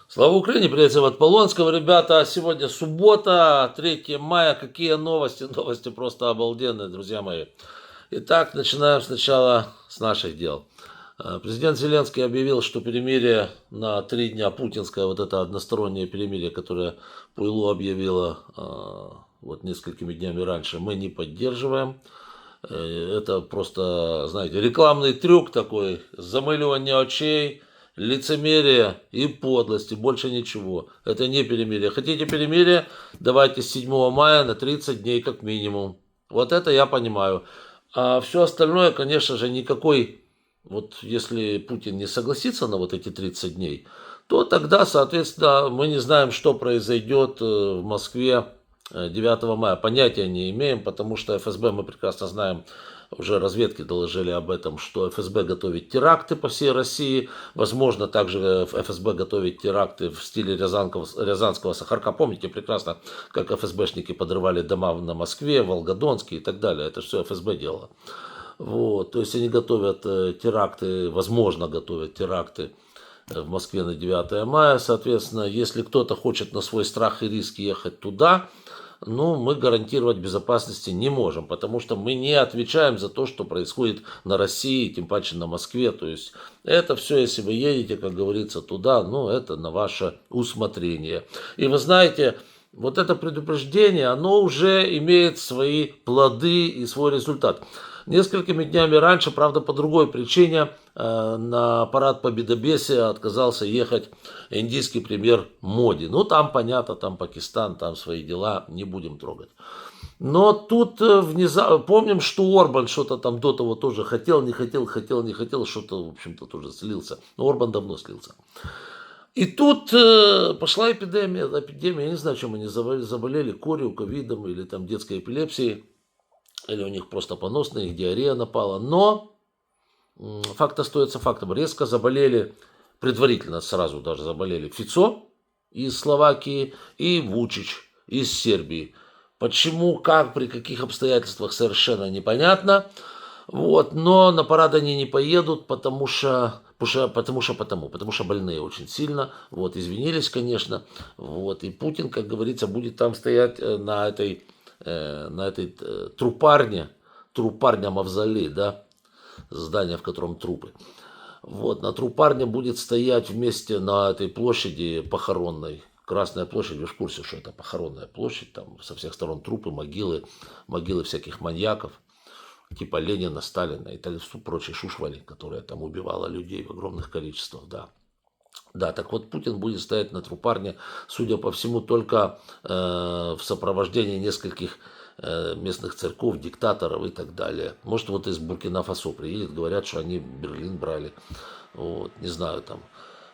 Слава Украине, приветствую от Полонского, ребята. Сегодня суббота, 3 мая. Какие новости? Новости просто обалденные, друзья мои. Итак, начинаем сначала с наших дел. Президент Зеленский объявил, что перемирие на 3 дня, путинское вот это одностороннее перемирие, которое ПЛО объявило вот несколькими днями раньше, мы не поддерживаем. Это просто, знаете, рекламный трюк такой, замыливание очей, лицемерие и подлости, больше ничего. Это не перемирие. Хотите перемирие? Давайте с 7 мая на 30 дней как минимум. Вот это я понимаю. А все остальное, конечно же, никакой, вот если Путин не согласится на вот эти 30 дней, то тогда, соответственно, мы не знаем, что произойдет в Москве 9 мая. Понятия не имеем, потому что ФСБ, мы прекрасно знаем, уже разведки доложили об этом, что ФСБ готовит теракты по всей России. Возможно, также ФСБ готовит теракты в стиле Рязанского Сахарка. Помните прекрасно, как ФСБшники подрывали дома на Москве, Волгодонске и так далее. Это все ФСБ делало. Вот, то есть они готовят теракты, возможно, готовят теракты в Москве на 9 мая. Соответственно, если кто-то хочет на свой страх и риск ехать туда, ну, мы гарантировать безопасности не можем, потому что мы не отвечаем за то, что происходит на России, тем паче на Москве. То есть это все, если вы едете, как говорится, туда, ну, это на ваше усмотрение. И вы знаете, вот это предупреждение, оно уже имеет свои плоды и свой результат. Несколькими днями раньше, правда, по другой причине, на парад Победобесия отказался ехать индийский премьер Моди. Ну, там понятно, там Пакистан, там свои дела, не будем трогать. Но тут внезапно, помним, что Орбан что-то там до того тоже хотел, не хотел, хотел, не хотел, что-то, в общем-то, тоже слился. Но Орбан давно слился. И тут пошла эпидемия, я не знаю, чем они заболели, корью, ковидом или там детской эпилепсией, или у них просто понос, на них диарея напала. Но факт остается фактом. Резко заболели, предварительно сразу даже заболели Фицо из Словакии и Вучич из Сербии. Почему, как, при каких обстоятельствах, совершенно непонятно. Вот, но на парад они не поедут, потому что больные очень сильно. Вот, извинились, конечно. Вот, и Путин, как говорится, будет там стоять на этой трупарня мавзолей, да, здание, в котором трупы. Вот, на трупарне будет стоять вместе на этой площади похоронной. Красная площадь, вы в курсе, что это похоронная площадь, там со всех сторон трупы, могилы всяких маньяков, типа Ленина, Сталина и прочей шушвали, которая там убивала людей в огромных количествах, да. Да, так вот Путин будет стоять на трупарне, судя по всему, только в сопровождении нескольких местных церков, диктаторов и так далее. Может, вот из Буркина-Фасо приедет, говорят, что они Берлин брали. Вот, не знаю, там.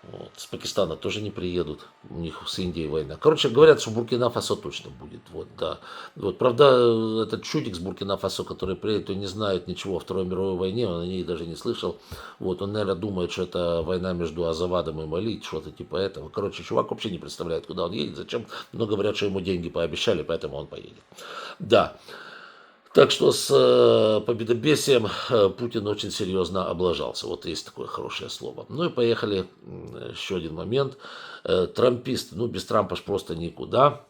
Вот. С Пакистана тоже не приедут, у них с Индией война. Короче, говорят, что Буркина-Фасо точно будет. Вот, да. Вот, правда, этот чудик с Буркина-Фасо, который приедет, он не знает ничего о Второй мировой войне, он о ней даже не слышал. Вот, он, наверное, думает, что это война между Азавадом и Мали, что-то типа этого. Короче, чувак вообще не представляет, куда он едет, зачем. Но говорят, что ему деньги пообещали, поэтому он поедет. Да. Так что с победобесием Путин очень серьезно облажался. Вот есть такое хорошее слово. Ну и поехали. Еще один момент. Трамписты, ну без Трампа ж просто никуда.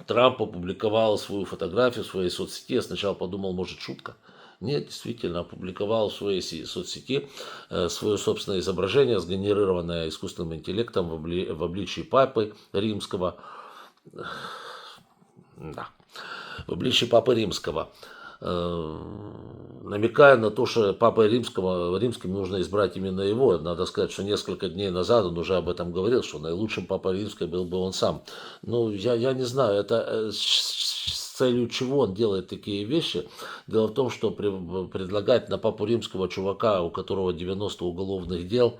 Трамп опубликовал свою фотографию в своей соцсети. Я сначала подумал, может, шутка. Нет, действительно, опубликовал в своей соцсети свое собственное изображение, сгенерированное искусственным интеллектом в обличии Папы Римского. Да. В обличии Папы Римского, намекая на то, что Папой Римским нужно избрать именно его. Надо сказать, что несколько дней назад он уже об этом говорил, что наилучшим Папой Римским был бы он сам. Ну, я не знаю, это с целью чего он делает такие вещи. Дело в том, что предлагать на Папу Римского чувака, у которого 90 уголовных дел,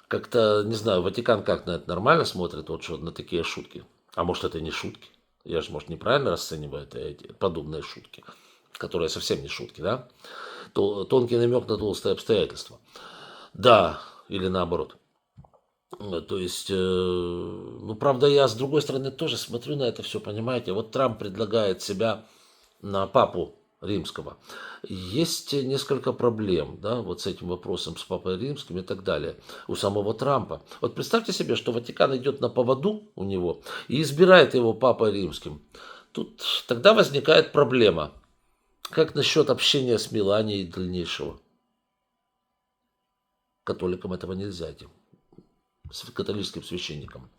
как-то, не знаю, Ватикан как на это нормально смотрит, вот что на такие шутки. А может, это не шутки? Я же, может, неправильно расцениваю эти подобные шутки, которые совсем не шутки, да? Тонкий намек на толстые обстоятельства. Да, или наоборот. То есть, ну, правда, я с другой стороны тоже смотрю на это все, понимаете? Вот Трамп предлагает себя на папу Римского. Есть несколько проблем, да, вот с этим вопросом, с Папой Римским и так далее, у самого Трампа. Вот представьте себе, что Ватикан идет на поводу у него и избирает его Папой Римским. Тут тогда возникает проблема. Как насчет общения с Меланией дальнейшего? Католикам этого нельзя, этим католическим священникам.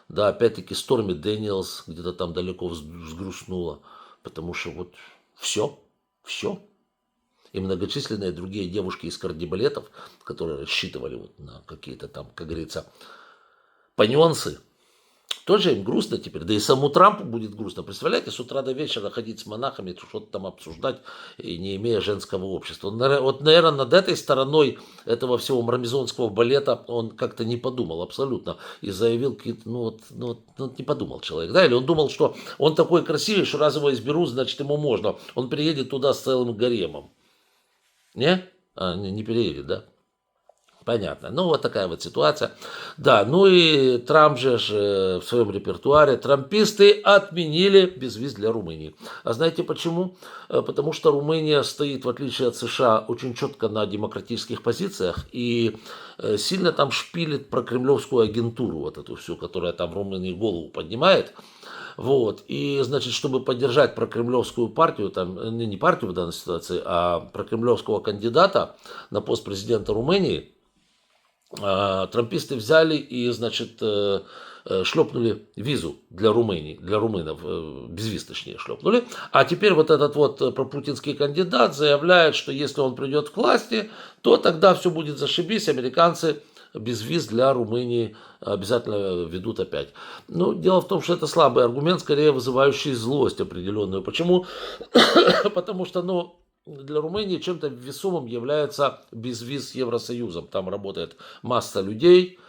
Да, опять-таки Сторми Дэниелс где-то там далеко взгрустнула, потому что вот все. И многочисленные другие девушки из кардибалетов, которые рассчитывали вот на какие-то там, как говорится, паньонсы, тоже им грустно теперь, да и самому Трампу будет грустно. Представляете, с утра до вечера ходить с монахами, что-то там обсуждать, и не имея женского общества. Вот, наверное, над этой стороной этого всего мармезонского балета он как-то не подумал абсолютно. И заявил какие-то, не подумал человек. Да? Или он думал, что он такой красивый, что раз его изберут, значит ему можно. Он приедет туда с целым гаремом. Не? Не переедет, да? Понятно. Ну, вот такая вот ситуация. Да, ну и Трамп же в своем репертуаре, трамписты отменили безвиз для Румынии. А знаете почему? Потому что Румыния стоит, в отличие от США, очень четко на демократических позициях и сильно там шпилит про кремлевскую агентуру, вот эту всю, которая там в Румынии голову поднимает. Вот. И, значит, чтобы поддержать прокремлевскую партию, там, не партию в данной ситуации, а прокремлевского кандидата на пост президента Румынии, трамписты взяли и, значит, шлепнули визу для Румынии, для румынов, безвиз точнее шлепнули. А теперь вот этот вот пропутинский кандидат заявляет, что если он придет к власти, то тогда все будет зашибись, американцы безвиз для Румынии обязательно ведут опять. Но дело в том, что это слабый аргумент, скорее вызывающий злость определенную. Почему? Потому что, для Румынии чем-то весомым является безвиз с Евросоюзом. Там работает масса людей,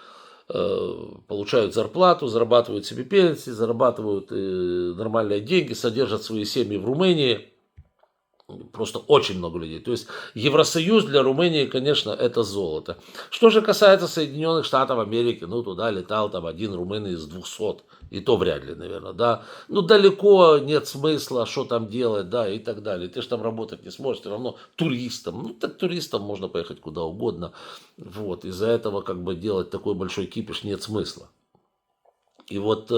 получают зарплату, зарабатывают себе пенсии, зарабатывают нормальные деньги, содержат свои семьи в Румынии. Просто очень много людей. То есть Евросоюз для Румынии, конечно, это золото. Что же касается Соединенных Штатов Америки, туда летал там один румын из 200. И то вряд ли, наверное, да. Далеко нет смысла, что там делать, да, и так далее. Ты же там работать не сможешь, все равно туристом. Так туристам можно поехать куда угодно. Вот, из-за этого как бы делать такой большой кипиш нет смысла. И вот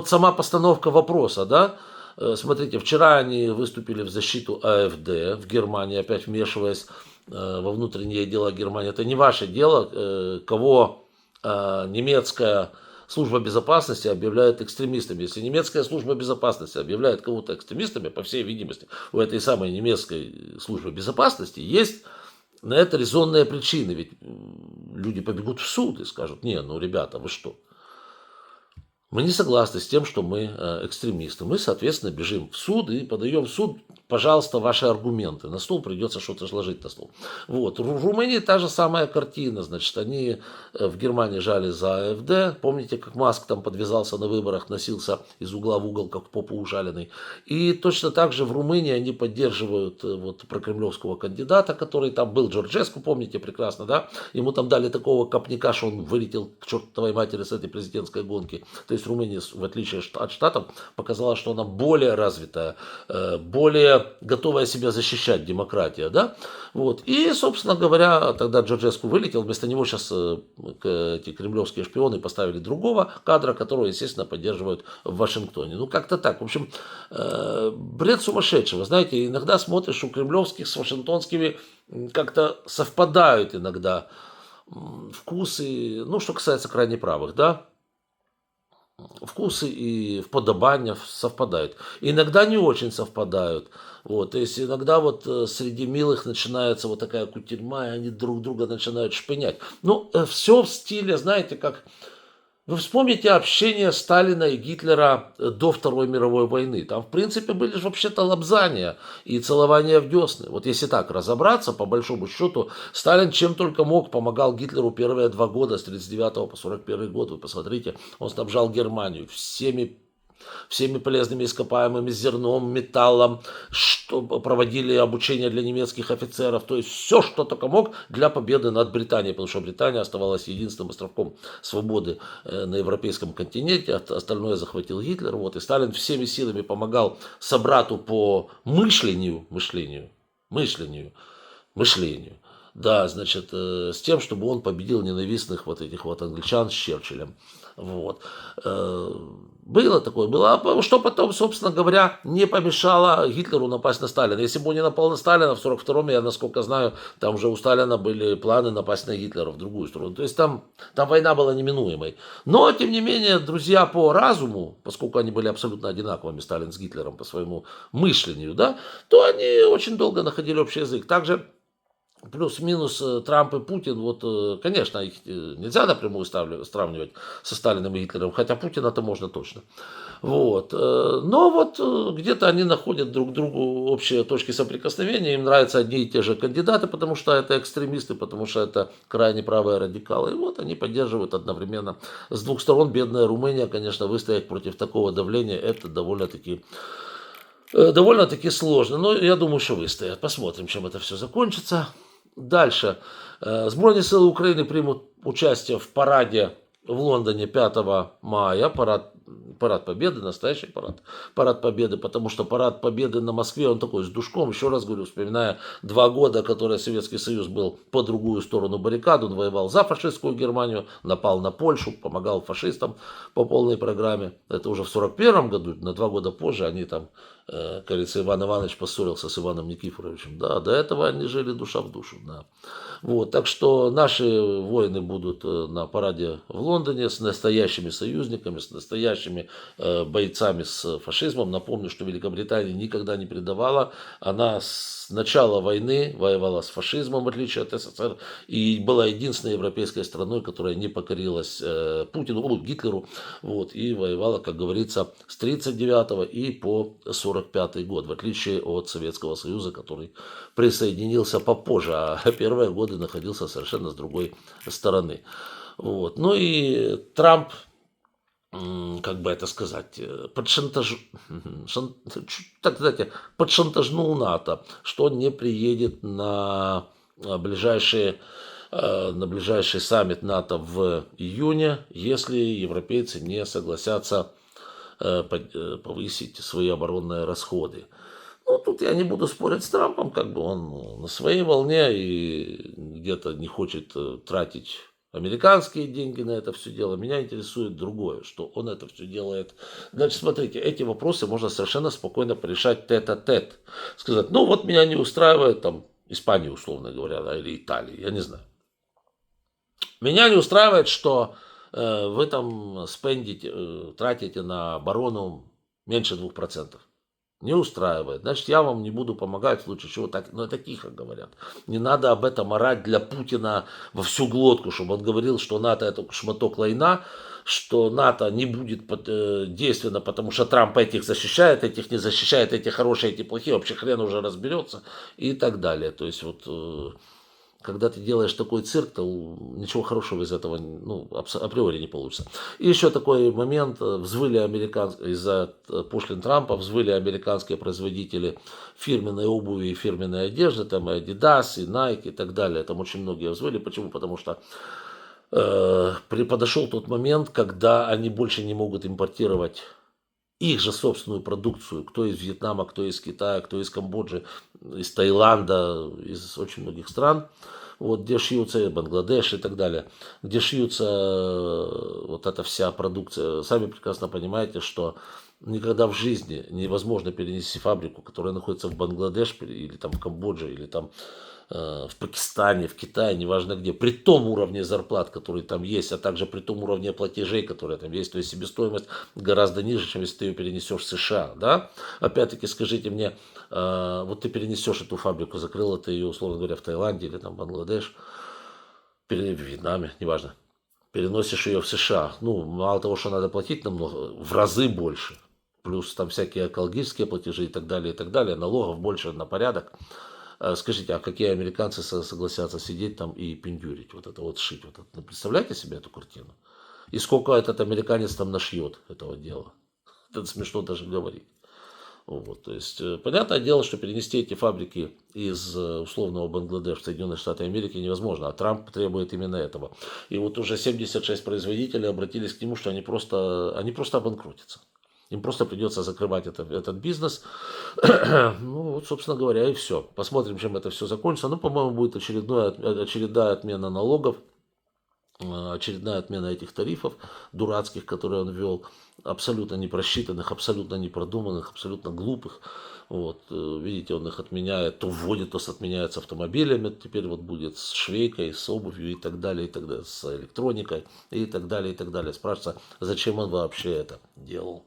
сама постановка вопроса, да. Смотрите, вчера они выступили в защиту АФД в Германии, опять вмешиваясь во внутренние дела Германии. Это не ваше дело, кого немецкая служба безопасности объявляет экстремистами. Если немецкая служба безопасности объявляет кого-то экстремистами, по всей видимости, у этой самой немецкой службы безопасности есть на это резонные причины. Ведь люди побегут в суд и скажут: не, ребята, вы что? Мы не согласны с тем, что мы экстремисты. Мы, соответственно, бежим в суд и подаем в суд, пожалуйста, ваши аргументы. На стол придется что-то сложить на стол. Вот. В Румынии та же самая картина. Значит, они в Германии жали за АФД. Помните, как Маск там подвязался на выборах, носился из угла в угол, как попу ужаленный. И точно так же в Румынии они поддерживают прокремлевского кандидата, который там был, Джорджеску, помните прекрасно, да? Ему там дали такого копняка, что он вылетел к чертовой матери с этой президентской гонки. То есть Румыния, в отличие от Штатов, показала, что она более развитая, более готовая себя защищать, демократия, да? Вот. И, собственно говоря, тогда Джорджеску вылетел, вместо него сейчас эти кремлевские шпионы поставили другого кадра, которого, естественно, поддерживают в Вашингтоне. Как-то так. В общем, бред сумасшедшего. Знаете, иногда смотришь, у кремлевских с вашингтонскими как-то совпадают иногда вкусы, что касается крайне правых, да? Вкусы и вподобания совпадают. Иногда не очень совпадают. Вот, то есть иногда среди милых начинается вот такая кутерьма, и они друг друга начинают шпынять. Все в стиле, знаете, как... Вы вспомните общение Сталина и Гитлера до Второй мировой войны. Там, в принципе, были же вообще-то лобзания и целования в десны. Вот если так разобраться, по большому счету, Сталин чем только мог, помогал Гитлеру первые 2 года, с 1939 по 1941 год. Вы посмотрите, он снабжал Германию всеми всеми полезными ископаемыми, зерном, металлом, что проводили обучение для немецких офицеров, то есть все, что только мог для победы над Британией, потому что Британия оставалась единственным островком свободы на европейском континенте, остальное захватил Гитлер, вот, и Сталин всеми силами помогал собрату по мышлению, да, значит, с тем, чтобы он победил ненавистных вот этих вот англичан с Черчиллем. Вот. Было такое, было. А что потом, собственно говоря, не помешало Гитлеру напасть на Сталина. Если бы он не напал на Сталина в 1942-м, я, насколько знаю, там уже у Сталина были планы напасть на Гитлера в другую сторону. То есть там война была неминуемой. Но, тем не менее, друзья по разуму, поскольку они были абсолютно одинаковыми, Сталин с Гитлером, по своему мышлению, да, то они очень долго находили общий язык. Также плюс-минус Трамп и Путин, вот, конечно, их нельзя напрямую сравнивать со Сталиным и Гитлером, хотя Путина-то можно точно. Вот. Но вот где-то они находят друг другу общие точки соприкосновения, им нравятся одни и те же кандидаты, потому что это экстремисты, потому что это крайне правые радикалы. И вот они поддерживают одновременно. С двух сторон бедная Румыния, конечно, выстоять против такого давления, это довольно-таки сложно. Но я думаю, что выстоят. Посмотрим, чем это все закончится. Дальше. Збройні сили України примут участие в параде в Лондоне 5 мая. Парад Победы, настоящий парад Победы, потому что парад Победы на Москве, он такой с душком, еще раз говорю, вспоминая 2 года, которые Советский Союз был по другую сторону баррикад, он воевал за фашистскую Германию, напал на Польшу, помогал фашистам по полной программе. Это уже в 1941 году, на 2 года позже они там, кажется, Иван Иванович поссорился с Иваном Никифоровичем. Да, до этого они жили душа в душу. Да. Вот, так что наши воины будут на параде в Лондоне с настоящими союзниками, с настоящими бойцами с фашизмом. Напомню, что Великобритания никогда не предавала. Она с начала войны воевала с фашизмом, в отличие от СССР, и была единственной европейской страной, которая не покорилась Гитлеру, вот, и воевала, как говорится, с 1939 и по 1945 год, в отличие от Советского Союза, который присоединился попозже, а первые годы находился совершенно с другой стороны. Вот. Ну и Трамп, как бы это сказать, подшантажнул НАТО, что он не приедет на ближайший саммит НАТО в июне, если европейцы не согласятся повысить свои оборонные расходы. Ну, тут я не буду спорить с Трампом, как бы он на своей волне и где-то не хочет тратить американские деньги на это все дело. Меня интересует другое, что он это все делает. Значит, смотрите, эти вопросы можно совершенно спокойно порешать тет-а-тет. Сказать, ну вот меня не устраивает там Испания, условно говоря, да, или Италия, я не знаю. Меня не устраивает, что вы там тратите на оборону меньше 2%. Не устраивает. Значит, я вам не буду помогать, в случае чего. Но это тихо говорят. Не надо об этом орать для Путина во всю глотку, чтобы он говорил, что НАТО это шматок лайна, что НАТО не будет действенно, потому что Трамп этих защищает, этих не защищает, эти хорошие, эти плохие, вообще хрен уже разберется и так далее. То есть вот когда ты делаешь такой цирк, то ничего хорошего из этого априори не получится. И еще такой момент, из-за пошлин Трампа взвыли американские производители фирменной обуви и фирменной одежды, там и Adidas, и Nike и так далее. Там очень многие взвыли. Почему? Потому что подошел тот момент, когда они больше не могут импортировать их же собственную продукцию, кто из Вьетнама, кто из Китая, кто из Камбоджи, из Таиланда, из очень многих стран, вот, где шьются, Бангладеш и так далее, где шьются вот эта вся продукция. Сами прекрасно понимаете, что никогда в жизни невозможно перенести фабрику, которая находится в Бангладеш или там в Камбодже, или там в Пакистане, в Китае, неважно где, при том уровне зарплат, который там есть, а также при том уровне платежей, которые там есть, то есть себестоимость гораздо ниже, чем если ты ее перенесешь в США, да? Опять-таки скажите мне, вот ты перенесешь эту фабрику, закрыла ты ее, условно говоря, в Таиланде или там в Бангладеш, в Вьетнаме, неважно, переносишь ее в США, ну, мало того, что надо платить намного, в разы больше, плюс там всякие экологические платежи и так далее, налогов больше на порядок. Скажите, а какие американцы согласятся сидеть там и пиндюрить, вот это вот шить? Вот это? Ну, представляете себе эту картину? И сколько этот американец там нашьет этого дела? Это смешно даже говорить. Вот, то есть, понятное дело, что перенести эти фабрики из условного Бангладеш в Соединенные Штаты Америки невозможно, а Трамп требует именно этого. И вот уже 76 производителей обратились к нему, что они просто обанкротятся. Им просто придется закрывать этот бизнес. Ну, вот, собственно говоря, и все. Посмотрим, чем это все закончится. Ну, по-моему, будет очередная отмена налогов, очередная отмена этих тарифов дурацких, которые он ввел, абсолютно не просчитанных, абсолютно не продуманных, абсолютно глупых. Вот, видите, он их отменяет, то вводит, то отменяет с автомобилями, теперь вот будет с швейкой, с обувью и так далее, с электроникой и так далее, и так далее. Спрашивается, зачем он вообще это делал.